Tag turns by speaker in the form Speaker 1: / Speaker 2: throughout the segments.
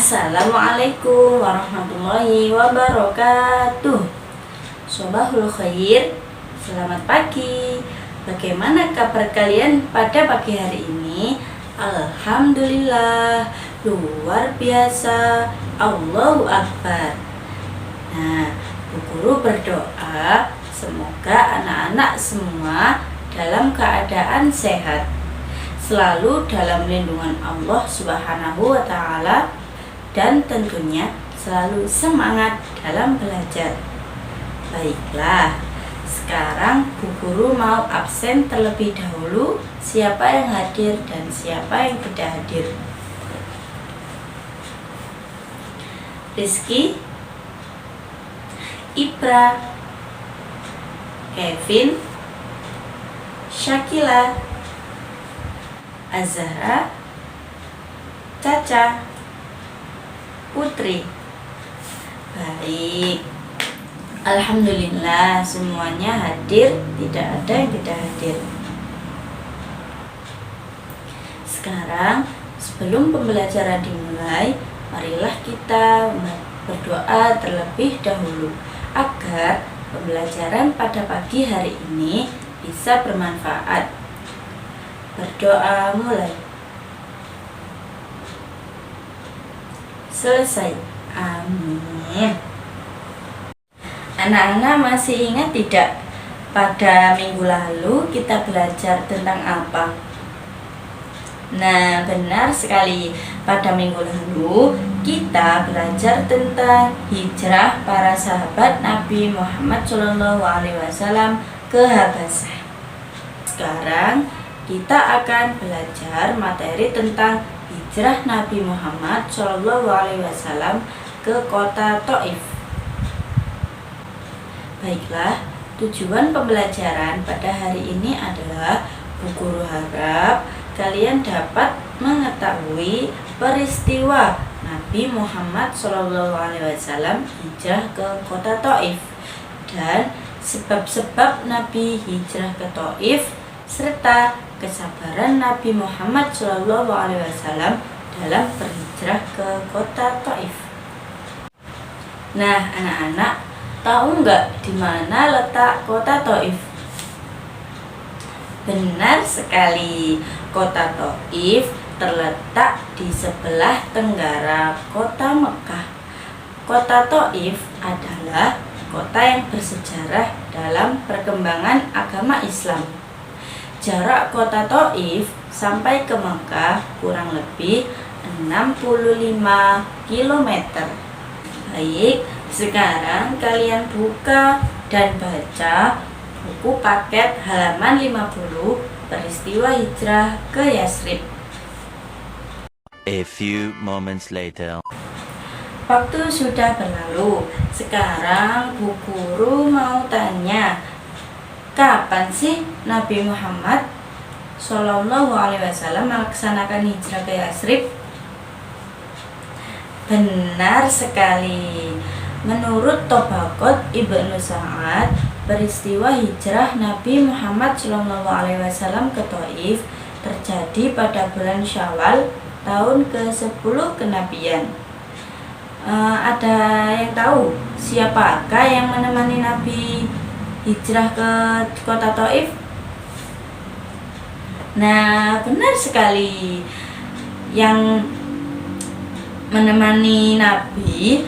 Speaker 1: Assalamualaikum warahmatullahi wabarakatuh. Sobahul khair, selamat pagi. Bagaimana kabar kalian pada pagi hari ini? Alhamdulillah, luar biasa, Allahu Akbar. Nah, Bu Guru berdoa semoga anak-anak semua dalam keadaan sehat, selalu dalam lindungan Allah Subhanahu wa Ta'ala, dan tentunya selalu semangat dalam belajar. Baiklah, sekarang Bu Guru mau absen terlebih dahulu. Siapa yang hadir dan siapa yang tidak hadir? Rizky, Ibra, Kevin, Syakila, Azhara, Caca, Putri. Baik, alhamdulillah semuanya hadir, tidak ada yang tidak hadir. Sekarang sebelum pembelajaran dimulai, marilah kita berdoa terlebih dahulu agar pembelajaran pada pagi hari ini bisa bermanfaat. Berdoa mulai. Selesai. Amin. Anak-anak masih ingat tidak pada minggu lalu kita belajar tentang apa? Nah, benar sekali. Pada minggu lalu kita belajar tentang hijrah para sahabat Nabi Muhammad SAW ke Habasyah. Sekarang kita akan belajar materi tentang hijrah Nabi Muhammad SAW ke kota Thaif. Baiklah, tujuan pembelajaran pada hari ini adalah Bu Guru harap kalian dapat mengetahui peristiwa Nabi Muhammad SAW hijrah ke kota Thaif dan sebab-sebab Nabi hijrah ke Thaif serta kesabaran Nabi Muhammad SAW dalam berhijrah ke kota Thaif. Nah, anak-anak tahu nggak di mana letak kota Thaif? Benar sekali, kota Thaif terletak di sebelah tenggara kota Mekah. Kota Thaif adalah kota yang bersejarah dalam perkembangan agama Islam. Jarak kota Thaif sampai ke Mekah kurang lebih 65 km. Baik, sekarang kalian buka dan baca buku paket halaman 50 peristiwa hijrah ke Yasrib.
Speaker 2: A few moments later.
Speaker 1: Waktu sudah berlalu. Sekarang Bu Guru mau tanya, kapan sih Nabi Muhammad SAW melaksanakan hijrah ke Yasrib? Benar sekali. Menurut Tabaqat Ibnu Sa'ad, peristiwa hijrah Nabi Muhammad SAW ke Thaif terjadi pada bulan Syawal tahun ke-10 kenabian. Ada yang tahu siapakah yang menemani Nabi hijrah ke kota Thaif? Nah, benar sekali. Yang menemani Nabi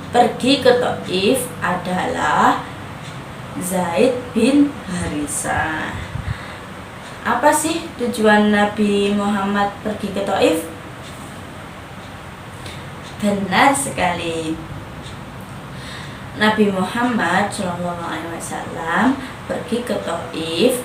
Speaker 1: pergi ke Thaif adalah Zaid bin Harisah. Apa sih tujuan Nabi Muhammad pergi ke Thaif? Benar sekali. Nabi Muhammad SAW pergi ke Thaif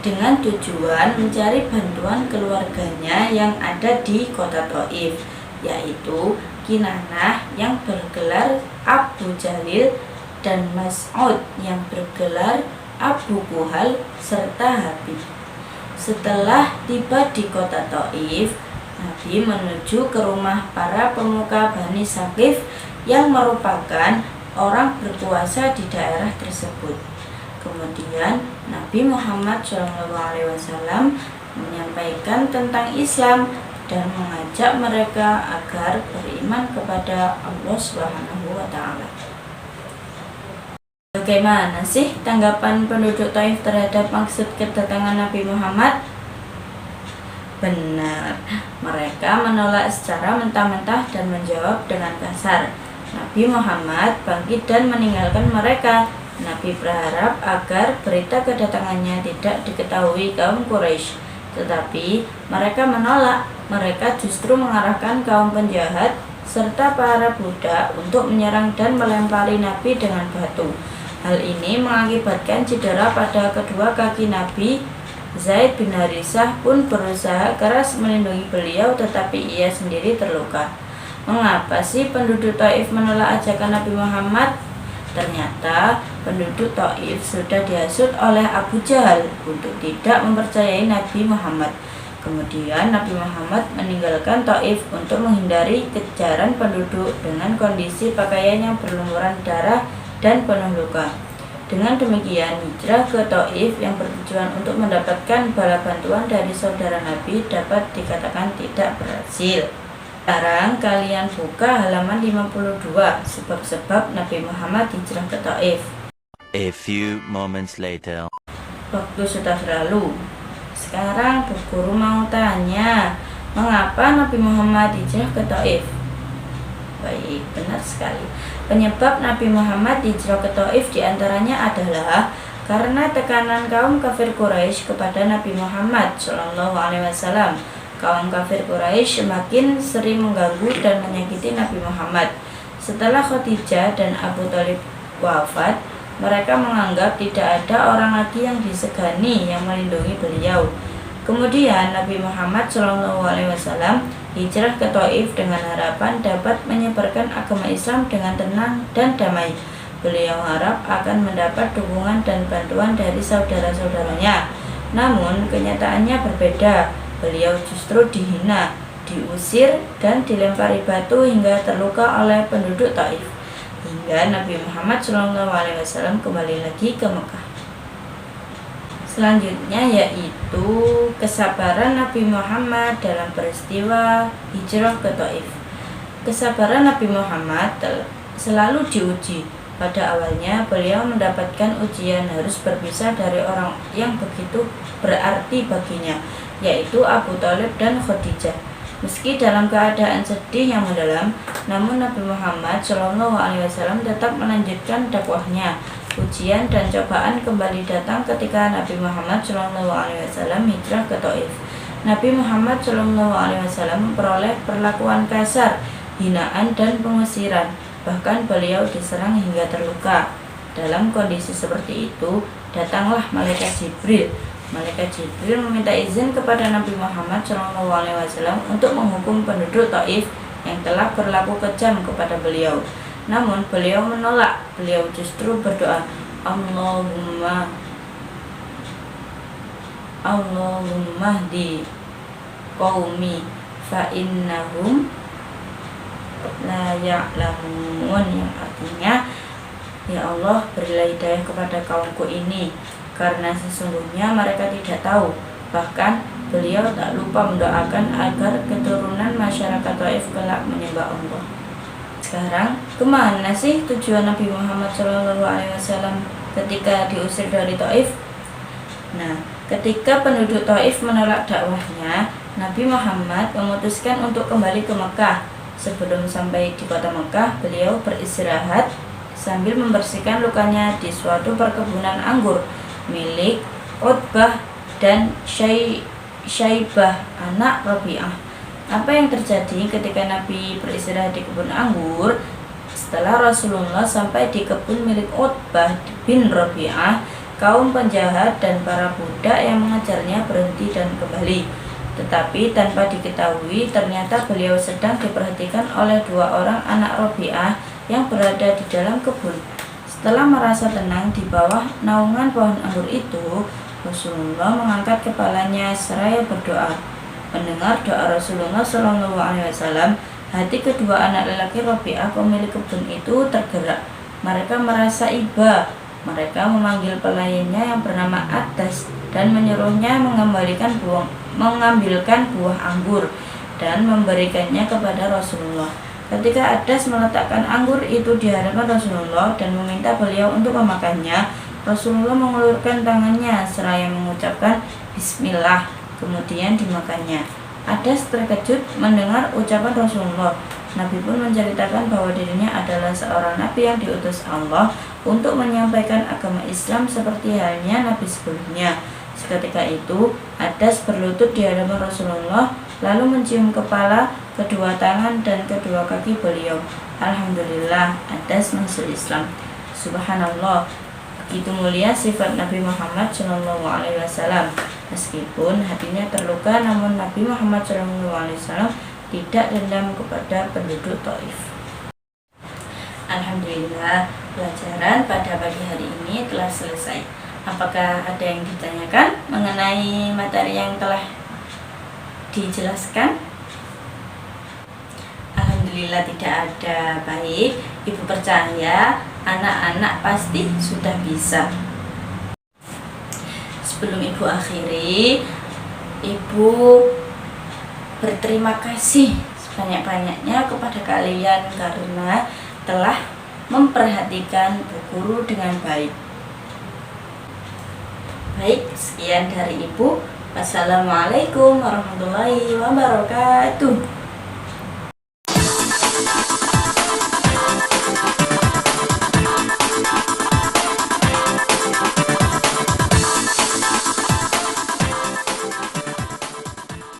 Speaker 1: dengan tujuan mencari bantuan keluarganya yang ada di kota Thaif, yaitu Kinanah yang bergelar Abu Jalil dan Mas'ud yang bergelar Abu Kuhal serta Habib. Setelah tiba di kota Thaif, Nabi menuju ke rumah para pemuka Bani Saqif yang merupakan orang berkuasa di daerah tersebut. Kemudian Nabi Muhammad SAW menyampaikan tentang Islam dan mengajak mereka agar beriman kepada Allah Subhanahu wa Ta'ala. Bagaimana sih tanggapan penduduk Taif terhadap maksud kedatangan Nabi Muhammad? Benar, mereka menolak secara mentah-mentah dan menjawab dengan kasar. Nabi Muhammad bangkit dan meninggalkan mereka. Nabi berharap agar berita kedatangannya tidak diketahui kaum Quraisy, tetapi mereka menolak. Mereka justru mengarahkan kaum penjahat serta para budak untuk menyerang dan melempari Nabi dengan batu. Hal ini mengakibatkan cedera pada kedua kaki Nabi. Zaid bin Harisah pun berusaha keras melindungi beliau, tetapi ia sendiri terluka. Mengapa sih penduduk Taif menolak ajakan Nabi Muhammad? Ternyata penduduk Taif sudah dihasut oleh Abu Jahal untuk tidak mempercayai Nabi Muhammad. Kemudian Nabi Muhammad meninggalkan Taif untuk menghindari kejaran penduduk dengan kondisi pakaian yang berlumuran darah dan penuh luka. Dengan demikian, hijrah ke Taif yang bertujuan untuk mendapatkan bala bantuan dari saudara Nabi dapat dikatakan tidak berhasil. Sekarang kalian buka halaman 52, sebab-sebab Nabi Muhammad hijrah ke Taif.
Speaker 2: A few moments later.
Speaker 1: Waktu sudah berlalu. Sekarang Bu Guru mau tanya, mengapa Nabi Muhammad hijrah ke Taif? Baik, benar sekali. Penyebab Nabi Muhammad hijrah ke Taif diantaranya adalah karena tekanan kaum kafir Quraisy kepada Nabi Muhammad SAW. Kaum kafir Quraisy semakin sering mengganggu dan menyakiti Nabi Muhammad. Setelah Khadijah dan Abu Thalib wafat, mereka menganggap tidak ada orang lagi yang disegani yang melindungi beliau. Kemudian Nabi Muhammad SAW hijrah ke Taif dengan harapan dapat menyebarkan agama Islam dengan tenang dan damai. Beliau harap akan mendapat dukungan dan bantuan dari saudara-saudaranya. Namun kenyataannya berbeda. Beliau justru dihina, diusir, dan dilempari batu hingga terluka oleh penduduk Taif. Hingga Nabi Muhammad SAW kembali lagi ke Mekah. Selanjutnya yaitu kesabaran Nabi Muhammad dalam peristiwa hijrah ke Taif. Kesabaran Nabi Muhammad selalu diuji. Pada awalnya beliau mendapatkan ujian harus berpisah dari orang yang begitu berarti baginya, yaitu Abu Thalib dan Khadijah. Meski dalam keadaan sedih yang mendalam, namun Nabi Muhammad SAW tetap melanjutkan dakwahnya. Ujian dan cobaan kembali datang ketika Nabi Muhammad SAW hijrah ke Taif. Nabi Muhammad SAW memperoleh perlakuan kasar, hinaan dan pengusiran. Bahkan beliau diserang hingga terluka. Dalam kondisi seperti itu, datanglah malaikat Jibril. Malaikat Jibril meminta izin kepada Nabi Muhammad SAW untuk menghukum penduduk Taif yang telah berlaku kejam kepada beliau. Namun beliau menolak. Beliau justru berdoa, Allahumma hdi qaumi fa innahum la ya'lamun, yang artinya, ya Allah, berilah hidayah kepada kaumku ini, karena sesungguhnya mereka tidak tahu. Bahkan beliau tak lupa mendoakan agar keturunan masyarakat Taif kelak menyembah Allah. Sekarang kemana sih tujuan Nabi Muhammad SAW ketika diusir dari Taif? Nah, ketika penduduk Taif menolak dakwahnya, Nabi Muhammad memutuskan untuk kembali ke Mekah. Sebelum sampai di kota Mekah, beliau beristirahat sambil membersihkan lukanya di suatu perkebunan anggur milik Utbah dan Syaibah anak Rabi'ah. Apa yang terjadi ketika Nabi beristirahat di kebun anggur? Setelah Rasulullah sampai di kebun milik Utbah bin Rabi'ah, kaum penjahat dan para budak yang mengejarnya berhenti dan kembali. Tetapi tanpa diketahui, ternyata beliau sedang diperhatikan oleh dua orang anak Rabi'ah yang berada di dalam kebun. Setelah merasa tenang di bawah naungan pohon anggur itu, Rasulullah mengangkat kepalanya seraya berdoa. Mendengar doa Rasulullah SAW, hati kedua anak lelaki Rabi'ah pemilik kebun itu tergerak. Mereka merasa iba. Mereka memanggil pelayannya yang bernama Atas dan menyuruhnya mengambilkan buah anggur. dan memberikannya kepada Rasulullah. Ketika Adas meletakkan anggur itu di hadapan Rasulullah dan meminta beliau untuk memakannya, Rasulullah mengulurkan tangannya seraya mengucapkan Bismillah, kemudian dimakannya. Adas terkejut mendengar ucapan Rasulullah. Nabi pun menceritakan bahwa dirinya adalah seorang nabi yang diutus Allah untuk menyampaikan agama Islam seperti halnya nabi sebelumnya. Seketika itu, Adas berlutut di hadapan Rasulullah, lalu mencium kepala, kedua tangan, dan kedua kaki beliau. Alhamdulillah, Adas masuk Islam. Subhanallah, begitu mulia sifat Nabi Muhammad SAW. Meskipun hatinya terluka, namun Nabi Muhammad SAW tidak dendam kepada penduduk Taif. Alhamdulillah, pelajaran pada pagi hari ini telah selesai. Apakah ada yang ditanyakan mengenai materi yang telah dijelaskan? Alhamdulillah tidak ada. Baik, Ibu percaya anak-anak pasti sudah bisa. Sebelum Ibu akhiri, Ibu berterima kasih sebanyak-banyaknya kepada kalian karena telah memperhatikan Bu Guru dengan baik. Baik, sekian dari Ibu. Wassalamualaikum warahmatullahi wabarakatuh.